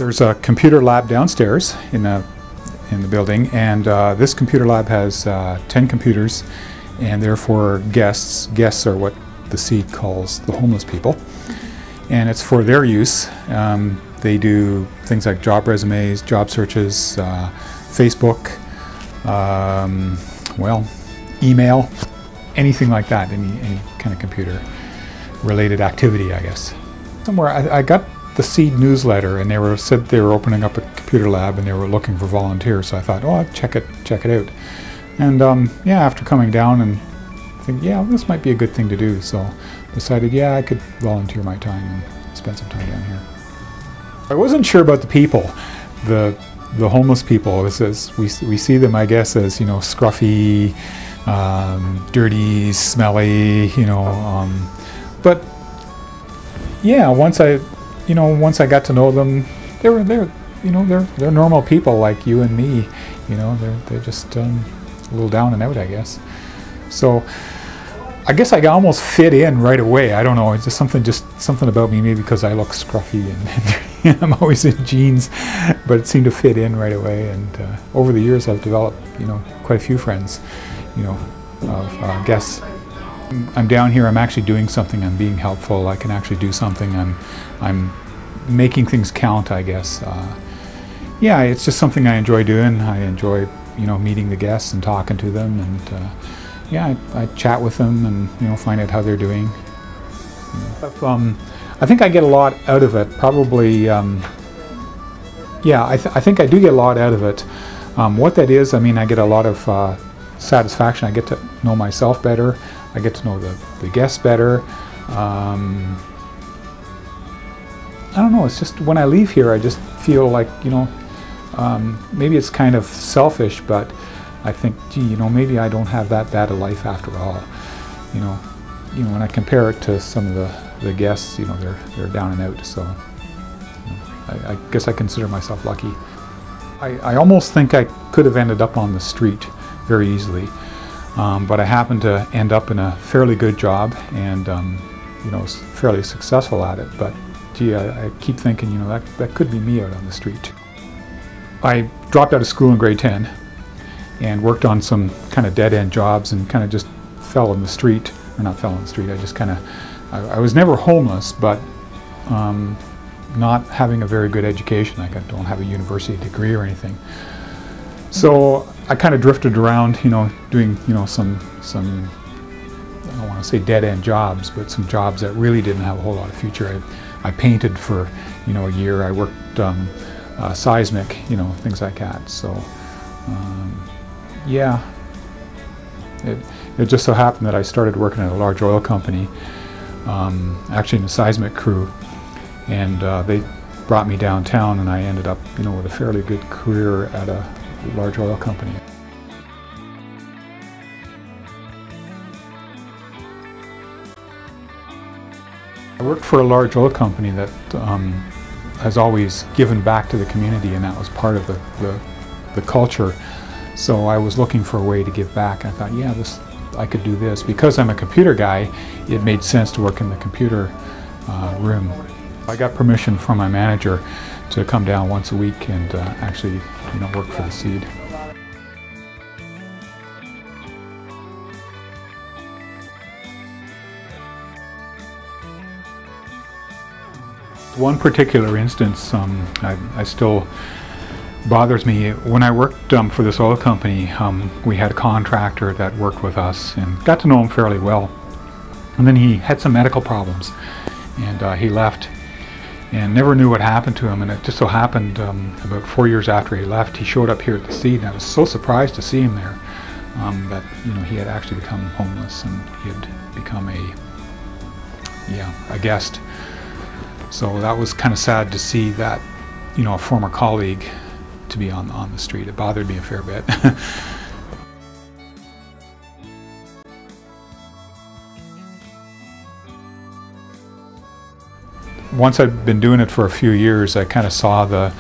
There's a computer lab downstairs in the building, and this computer lab has 10 computers, and therefore guests. Guests are what the Seed calls the homeless people, and it's for their use. They do things like job resumes, job searches, Facebook, well, email, anything like that, any kind of computer related activity, I guess. Somewhere I got the Seed newsletter, and they said they were opening up a computer lab and they were looking for volunteers, so I thought, oh, I'll check it out. And yeah, after coming down and think, yeah, this might be a good thing to do, so decided, yeah, I could volunteer my time and spend some time down here. I wasn't sure about the people, the homeless people. We see them, I guess, as, you know, scruffy, dirty, smelly, you know, but yeah, once I got to know them, they're normal people like you and me. You know, they're just a little down and out, I guess. So I guess I almost fit in right away. I don't know. It's just something about me, maybe because I look scruffy and I'm always in jeans, but it seemed to fit in right away. And over the years, I've developed, you know, quite a few friends, you know, of guests. I'm down here. I'm actually doing something. I'm being helpful. I can actually do something. I'm making things count, I guess. Yeah, it's just something I enjoy doing. I enjoy, you know, meeting the guests and talking to them, and yeah, I chat with them and, you know, find out how they're doing. I think I get a lot out of it. Probably, yeah, I think I do get a lot out of it. What that is, I mean, I get a lot of satisfaction. I get to know myself better. I get to know the guests better. I don't know, it's just when I leave here, I just feel like, you know, maybe it's kind of selfish, but I think, gee, you know, maybe I don't have that bad a life after all. You know, when I compare it to some of the guests, you know, they're down and out. So you know, I guess I consider myself lucky. I almost think I could have ended up on the street very easily, but I happened to end up in a fairly good job, and you know, was fairly successful at it. But gee, I keep thinking, you know, that could be me out on the street. I dropped out of school in grade 10 and worked on some kind of dead-end jobs, and kind of just fell in the street, or not fell in the street, I just kind of, I was never homeless, but not having a very good education. I don't have a university degree or anything. So I kind of drifted around, you know, doing, you know, some I don't want to say dead-end jobs, but some jobs that really didn't have a whole lot of future. I painted for, you know, a year. I worked seismic, you know, things like that. So yeah, it just so happened that I started working at a large oil company, actually in the seismic crew, and they brought me downtown, and I ended up, you know, with a fairly good career at a large oil company. I worked for a large oil company that has always given back to the community, and that was part of the culture. So I was looking for a way to give back. I thought, yeah, I could do this. Because I'm a computer guy, it made sense to work in the computer room. I got permission from my manager to come down once a week and actually, you know, work for the Seed. One particular instance I still bothers me. When I worked for this oil company, we had a contractor that worked with us and got to know him fairly well. And then he had some medical problems, and he left and never knew what happened to him. And it just so happened about 4 years after he left, he showed up here at the Seed, and I was so surprised to see him there, that, you know, he had actually become homeless, and he had become a guest. So that was kind of sad to see that, you know, a former colleague to be on the street. It bothered me a fair bit. Once I'd been doing it for a few years, I kind of saw the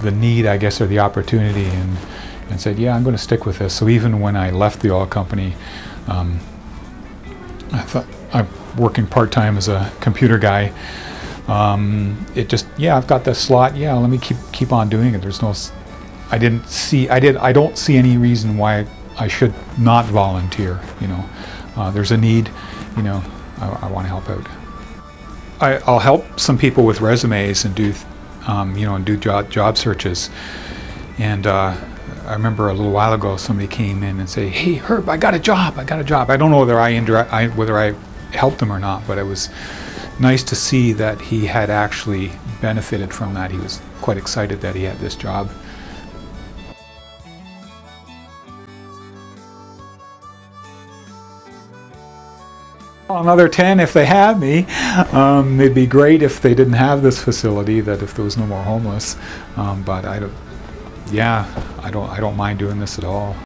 need, I guess, or the opportunity, and said, yeah, I'm going to stick with this. So even when I left the oil company, I thought, I'm working part-time as a computer guy. It just, yeah, I've got this slot. Yeah, let me keep on doing it. There's no, I don't see any reason why I should not volunteer. You know, there's a need. You know, I want to help out. I'll help some people with resumes and do, you know, and do job searches. And I remember a little while ago somebody came in and say, "Hey Herb, I got a job. I got a job." I don't know whether I helped him or not, but it was nice to see that he had actually benefited from that. He was quite excited that he had this job. Another 10 if they have me. It'd be great if they didn't have this facility, that if there was no more homeless. But I don't mind doing this at all.